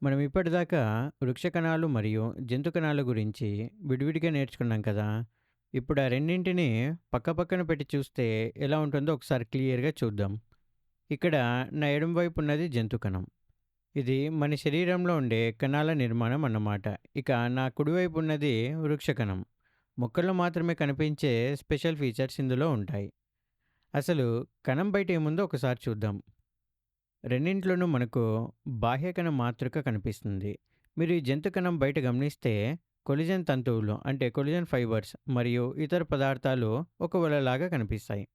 మనం ఇప్పటిదాకా వృక్ష కణాలు మరియు జంతు కణాల గురించి విడివిడిగా నేర్చుకున్నాం కదా. ఇప్పుడు ఆ రెండింటిని పక్కపక్కన పెట్టి చూస్తే ఎలా ఉంటుందో ఒకసారి క్లియర్గా చూద్దాం. ఇక్కడ నా ఎడమ వైపు ఉన్నది జంతు కణం. ఇది మన శరీరంలో ఉండే కణాల నిర్మాణం అన్నమాట. ఇక నా కుడివైపు ఉన్నది వృక్ష కణం. మొక్కల్లో మాత్రమే కనిపించే స్పెషల్ ఫీచర్స్ ఇందులో ఉంటాయి. అసలు కణం బయట ఏముందో ఒకసారి చూద్దాం. రెండింట్లోనూ మనకు బాహ్యకణ మాతృక కనిపిస్తుంది. మీరు ఈ జంతు కణం బయట గమనిస్తే కొలిజన్ తంతువులు అంటే కొలిజన్ ఫైబర్స్ మరియు ఇతర పదార్థాలు ఒక వలలాగా కనిపిస్తాయి.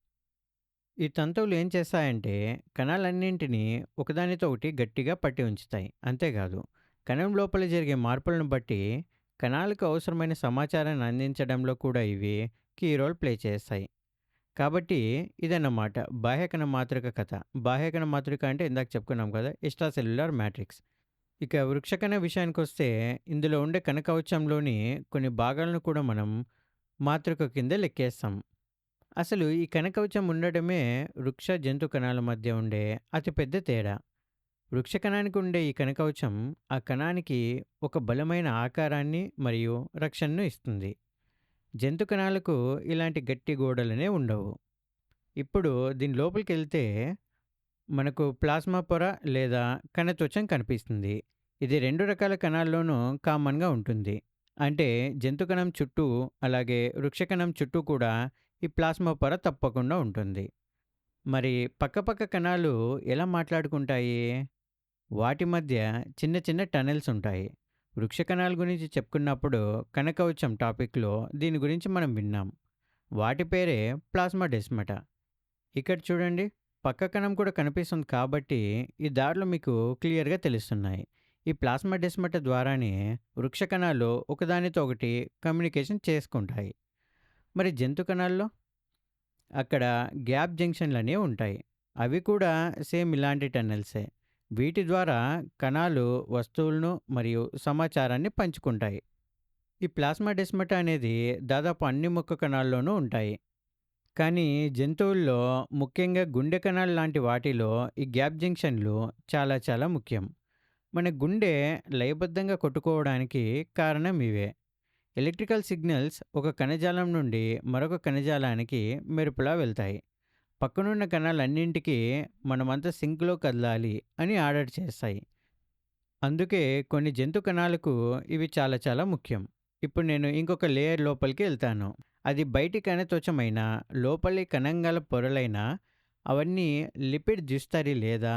ఈ తంతువులు ఏం చేస్తాయంటే కణాలన్నింటినీ ఒకదానితో ఒకటి గట్టిగా పట్టి ఉంచుతాయి. అంతేకాదు, కణం లోపల జరిగే మార్పులను బట్టి కణాలకు అవసరమైన సమాచారాన్ని అందించడంలో కూడా ఇవి కీ రోల్ ప్లే చేస్తాయి. కాబట్టి ఇదన్నమాట బాహ్యకణ మాతృక కథ. బాహ్యకణ మాతృక అంటే ఇందాక చెప్పుకున్నాం కదా, ఎక్స్ట్రా సెల్యులార్ మ్యాట్రిక్స్. ఇక వృక్షకణ విషయానికొస్తే ఇందులో ఉండే కణకవచంలోని కొన్ని భాగాలను కూడా మనం మాతృక కింద లెక్కేస్తాం. అసలు ఈ కణకవచం ఉండడమే వృక్ష జంతు కణాల మధ్య ఉండే అతిపెద్ద తేడా. వృక్ష కణానికి ఉండే ఈ కణకవచం ఆ కణానికి ఒక బలమైన ఆకారాన్ని మరియు రక్షణను ఇస్తుంది. జంతు కణాలకు ఇలాంటి గట్టి గోడలనే ఉండవు. ఇప్పుడు దీని లోపలికెళ్తే మనకు ప్లాస్మా పొర లేదా కణత్వచం కనిపిస్తుంది. ఇది 2 రకాల కణాల్లోనూ కామన్‌గా ఉంటుంది. అంటే జంతు కణం చుట్టూ, అలాగే వృక్ష కణం చుట్టూ కూడా ఈ ప్లాస్మా పొర తప్పకుండా ఉంటుంది. మరి పక్కపక్క కణాలు ఎలా మాట్లాడుకుంటాయి? వాటి మధ్య చిన్న చిన్న టనెల్స్ ఉంటాయి. వృక్ష కణాల గురించి చెప్పుకున్నప్పుడు కణకవచం టాపిక్‌లో దీని గురించి మనం విన్నాం. వాటి పేరే ప్లాస్మాడెస్మాటా. ఇక్కడ చూడండి, పక్క కణం కూడా కనిపిస్తుంది కాబట్టి ఈ దారులు మీకు క్లియర్గా తెలుస్తున్నాయి. ఈ ప్లాస్మాడెస్మాటా ద్వారానే వృక్ష కణాలు ఒకదానితో ఒకటి కమ్యూనికేషన్ చేసుకుంటాయి. మరి జంతు కణాల్లో అక్కడ గ్యాప్ జంక్షన్లు అనేవి ఉంటాయి. అవి కూడా సేమ్ ఇలాంటి టన్నెల్సే. వీటి ద్వారా కణాలు వస్తువులను మరియు సమాచారాన్ని పంచుకుంటాయి. ఈ ప్లాస్మాడెస్మాటా అనేది దాదాపు అన్ని మొక్క కణాల్లోనూ ఉంటాయి. కానీ జంతువుల్లో, ముఖ్యంగా గుండె కణాలు లాంటి వాటిలో ఈ గ్యాప్ జంక్షన్లు చాలా చాలా ముఖ్యం. మన గుండె లయబద్ధంగా కొట్టుకోవడానికి కారణం ఇవే. ఎలక్ట్రికల్ సిగ్నల్స్ ఒక కణజాలం నుండి మరొక కణజాలానికి మెరుపులా వెళ్తాయి. పక్కనున్న కణాలన్నింటికీ మనమంతా సింక్లో కదలాలి అని ఆర్డర్ చేస్తాయి. అందుకే కొన్ని జంతు కణాలకు ఇవి చాలా చాలా ముఖ్యం. ఇప్పుడు నేను ఇంకొక లేయర్ లోపలికి వెళ్తాను. అది బయటి కణత్వచమైన, లోపలి కణంగల పొరలైన అవన్నీ లిపిడ్ జ్యుస్తరి లేదా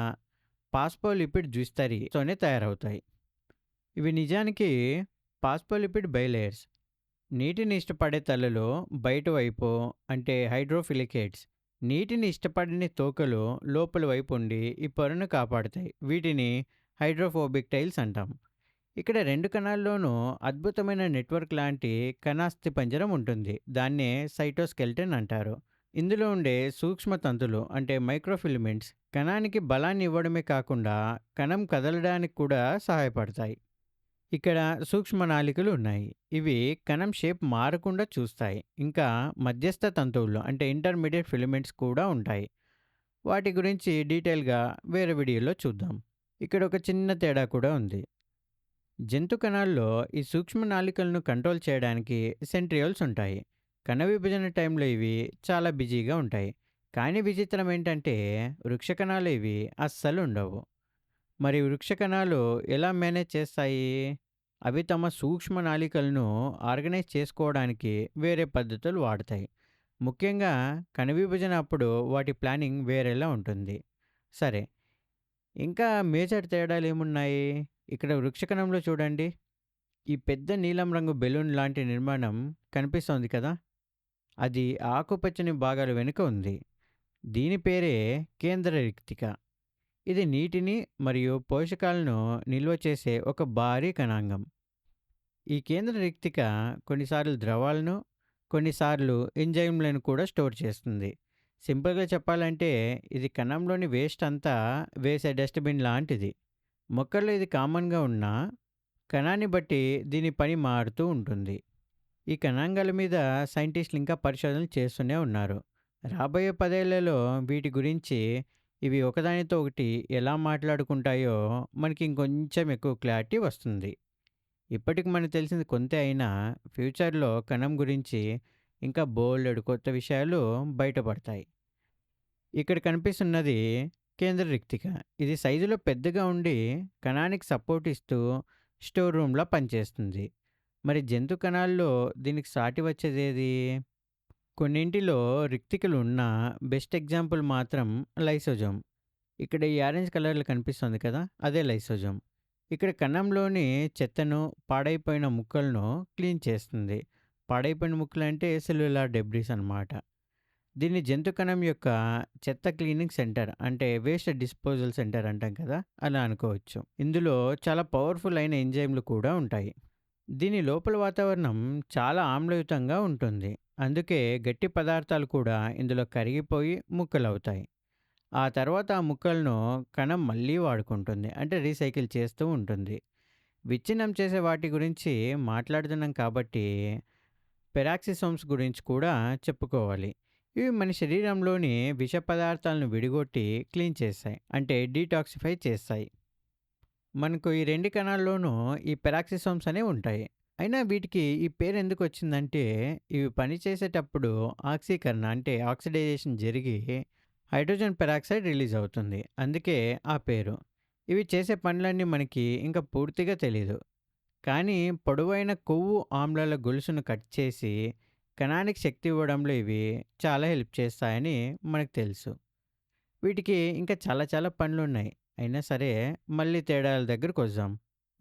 పాస్పోలిపిడ్ జ్యుస్తరితోనే తయారవుతాయి. ఇవి నిజానికి పాస్పోలిపిడ్ బైలేయర్స్. నీటిని ఇష్టపడే తలలో బయట వైపు అంటే హైడ్రోఫిలికేట్స్, నీటిని ఇష్టపడని తోకలు లోపలి వైపు ఉండి ఈ పొరను కాపాడుతాయి. వీటిని హైడ్రోఫోబిక్ టైల్స్ అంటాం. ఇక్కడ 2 కణాల్లోనూ అద్భుతమైన నెట్వర్క్ లాంటి కణాస్థిపంజరం ఉంటుంది. దాన్నే సైటోస్కెల్టన్ అంటారు. ఇందులో ఉండే సూక్ష్మ తంతులు అంటే మైక్రోఫిలమెంట్స్ కణానికి బలాన్ని ఇవ్వడమే కాకుండా కణం కదలడానికి కూడా సహాయపడతాయి. ఇక్కడ సూక్ష్మ నాళికలు ఉన్నాయి. ఇవి కణం షేప్ మారకుండా చూస్తాయి. ఇంకా మధ్యస్థ తంతువులు అంటే ఇంటర్మీడియట్ ఫిలమెంట్స్ కూడా ఉంటాయి. వాటి గురించి డీటెయిల్గా వేరే వీడియోలో చూద్దాం. ఇక్కడ ఒక చిన్న తేడా కూడా ఉంది. జంతు కణాల్లో ఈ సూక్ష్మ నాళికలను కంట్రోల్ చేయడానికి సెంట్రియోల్స్ ఉంటాయి. కణ విభజన టైంలో ఇవి చాలా బిజీగా ఉంటాయి. కానీ విచిత్రం ఏంటంటే వృక్ష కణాలు ఇవి అస్సలు ఉండవు. మరి వృక్ష కణాలు ఎలా మేనేజ్ చేస్తాయి? అవి తమ సూక్ష్మ నాళికలను ఆర్గనైజ్ చేసుకోవడానికి వేరే పద్ధతులు వాడతాయి. ముఖ్యంగా కణ విభజన అప్పుడు వాటి ప్లానింగ్ వేరేలా ఉంటుంది. సరే, ఇంకా మేజర్ తేడాలు ఏమున్నాయి? ఇక్కడ వృక్షకణంలో చూడండి, ఈ పెద్ద నీలం రంగు బెలూన్ లాంటి నిర్మాణం కనిపిస్తోంది కదా, అది ఆకుపచ్చని భాగాల వెనుక ఉంది. దీని పేరే కేంద్ర రిక్తిక. ఇది నీటిని మరియు పోషకాలను నిల్వ చేసే ఒక భారీ కణాంగం. ఈ కేంద్ర రిక్తిక కొన్నిసార్లు ద్రవాలను, కొన్నిసార్లు ఎంజైమ్లను కూడా స్టోర్ చేస్తుంది. సింపుల్గా చెప్పాలంటే ఇది కణంలోని వేస్ట్ అంతా వేసే డస్ట్బిన్ లాంటిది. మొక్కల్లో ఇది కామన్గా ఉన్నా కణాన్ని బట్టి దీని పని మారుతూ ఉంటుంది. ఈ కణాంగాల మీద సైంటిస్టులు ఇంకా పరిశోధనలు చేస్తూనే ఉన్నారు. రాబోయే 10 ఏళ్లలో వీటి గురించి ఇవి ఒకదానితో ఒకటి ఎలా మాట్లాడుకుంటాయో మనకి ఇంకొంచెం ఎక్కువ క్లారిటీ వస్తుంది. ఇప్పటికి మనకు తెలిసింది కొంతే అయినా ఫ్యూచర్‌లో కణం గురించి ఇంకా బోలెడు కొత్త విషయాలు బయటపడతాయి. ఇక్కడ కనిపిస్తున్నది కేంద్ర రిక్తిక. ఇది సైజులో పెద్దగా ఉండి కణానికి సపోర్ట్ ఇస్తూ స్టోర్ రూమ్‌లా పనిచేస్తుంది. మరి జంతు కణాల్లో దీనికి సాటి వచ్చేదేది? కొన్నింటిలో రిక్తికలు ఉన్న బెస్ట్ ఎగ్జాంపుల్ మాత్రం లైసోజోమ్. ఇక్కడ ఈ ఆరెంజ్ కలర్‌లో కనిపిస్తుంది కదా! అదే లైసోజోమ్. ఇక్కడ కణంలోని చెత్తను, పాడైపోయిన ముక్కలను క్లీన్ చేస్తుంది. పాడైపోయిన ముక్కలంటే సెల్యులార్ డెబ్రిస్ అన్నమాట. దీన్ని జంతు కణం యొక్క చెత్త క్లీనింగ్ సెంటర్ అంటే వేస్ట్ డిస్పోజల్ సెంటర్ అంటాం కదా! అలా అనుకోవచ్చు. ఇందులో చాలా పవర్‌ఫుల్ అయిన ఎంజైమ్‌లు కూడా ఉంటాయి. దీని లోపల వాతావరణం చాలా ఆమ్లయుతంగా ఉంటుంది. అందుకే గట్టి పదార్థాలు కూడా ఇందులో కరిగిపోయి ముక్కలవుతాయి. ఆ తర్వాత ఆ ముక్కలను కణం మళ్ళీ వాడుకుంటుంది. అంటే రీసైకిల్ చేస్తూ ఉంటుంది. విచ్ఛిన్నం చేసే వాటి గురించి మాట్లాడుతున్నాం కాబట్టి పెరాక్సిసోమ్స్ గురించి కూడా చెప్పుకోవాలి. ఇవి మన శరీరంలోని విష పదార్థాలను విడగొట్టి క్లీన్ చేస్తాయి. అంటే డీటాక్సిఫై చేస్తాయి. మనకు ఈ 2 కణాల్లోనూ ఈ పెరాక్సిసోమ్స్ అనేవి ఉంటాయి. అయినా వీటికి ఈ పేరు ఎందుకు వచ్చిందంటే ఇవి పనిచేసేటప్పుడు ఆక్సీకరణ అంటే ఆక్సిడైజేషన్ జరిగి హైడ్రోజన్ పెరాక్సైడ్ రిలీజ్ అవుతుంది. అందుకే ఆ పేరు. ఇవి చేసే పనులన్నీ మనకి ఇంకా పూర్తిగా తెలీదు. కానీ పొడవైన కొవ్వు ఆమ్లాల గొలుసును కట్ చేసి కణానికి శక్తి ఇవ్వడంలో ఇవి చాలా హెల్ప్ చేస్తాయని మనకు తెలుసు. వీటికి ఇంకా చాలా చాలా పనులున్నాయి. అయినా సరే మళ్ళీ తేడాల దగ్గరకు వద్దాం.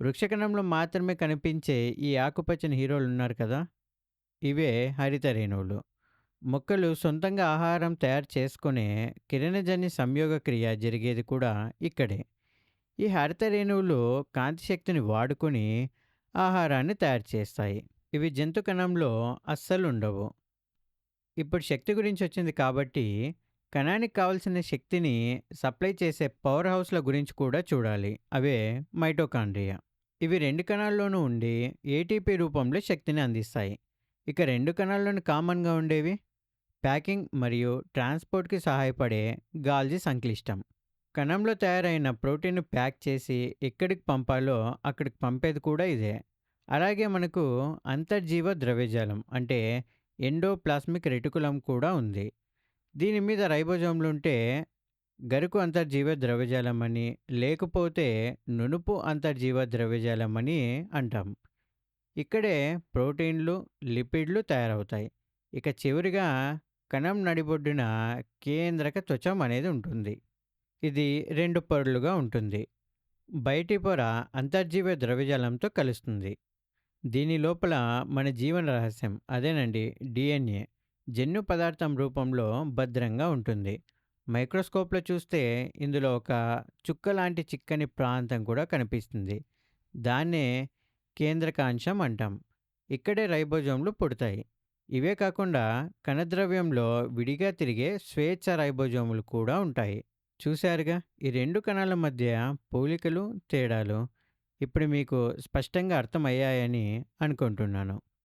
వృక్షకణంలో మాత్రమే కనిపించే ఈ ఆకుపచ్చని హీరోలు ఉన్నారు కదా! ఇవే హరిత రేణువులు. మొక్కలు సొంతంగా ఆహారం తయారు చేసుకునే కిరణజన్య సంయోగ క్రియ జరిగేది కూడా ఇక్కడే. ఈ హరిత రేణువులు కాంతి శక్తిని వాడుకొని ఆహారాన్ని తయారు చేస్తాయి. ఇవి జంతు కణంలో అస్సలు ఉండవు. ఇప్పుడు శక్తి గురించి వచ్చింది కాబట్టి కణానికి కావలసిన శక్తిని సప్లై చేసే పవర్ హౌస్ల గురించి కూడా చూడాలి. అవే మైటోకాండ్రియా. ఇవి 2 కణాల్లోనూ ఉండి ఏటీపీ రూపంలో శక్తిని అందిస్తాయి. ఇక 2 కణాల్లోని కామన్గా ఉండేవి ప్యాకింగ్ మరియు ట్రాన్స్పోర్ట్కి సహాయపడే గాల్జీ సంక్లిష్టం. కణంలో తయారైన ప్రోటీన్ను ప్యాక్ చేసి ఎక్కడికి పంపాలో అక్కడికి పంపేది కూడా ఇదే. అలాగే మనకు అంతర్జీవ ద్రవ్యజాలం అంటే ఎండోప్లాస్మిక్ రెటికులం కూడా ఉంది. దీని మీద రైబోజోమ్లుంటే గరుకు అంతర్జీవ ద్రవ్యజాలం అని, లేకపోతే నునుపు అంతర్జీవ ద్రవ్యజాలం అని అంటాం. ఇక్కడే ప్రోటీన్లు, లిపిడ్లు తయారవుతాయి. ఇక చివరిగా కణం నడిబొడ్డున కేంద్రక త్వచం అనేది ఉంటుంది. ఇది 2 పొరలుగా ఉంటుంది. బయటి పొర అంతర్జీవ ద్రవ్యజాలంతో కలుస్తుంది. దీని లోపల మన జీవన రహస్యం అదేనండి డిఎన్ఏ జన్యు పదార్థం రూపంలో భద్రంగా ఉంటుంది. మైక్రోస్కోప్లో చూస్తే ఇందులో ఒక చుక్క లాంటి చిక్కని ప్రాంతం కూడా కనిపిస్తుంది. దాన్నే కేంద్రకాంశం అంటాం. ఇక్కడే రైబోజోమ్లు పుడతాయి. ఇవే కాకుండా కణద్రవ్యంలో విడిగా తిరిగే స్వేచ్ఛ రైబోజోములు కూడా ఉంటాయి. చూశారుగా ఈ 2 కణాల మధ్య పోలికలు, తేడాలు ఇప్పుడు మీకు స్పష్టంగా అర్థమయ్యాయని అనుకుంటున్నాను.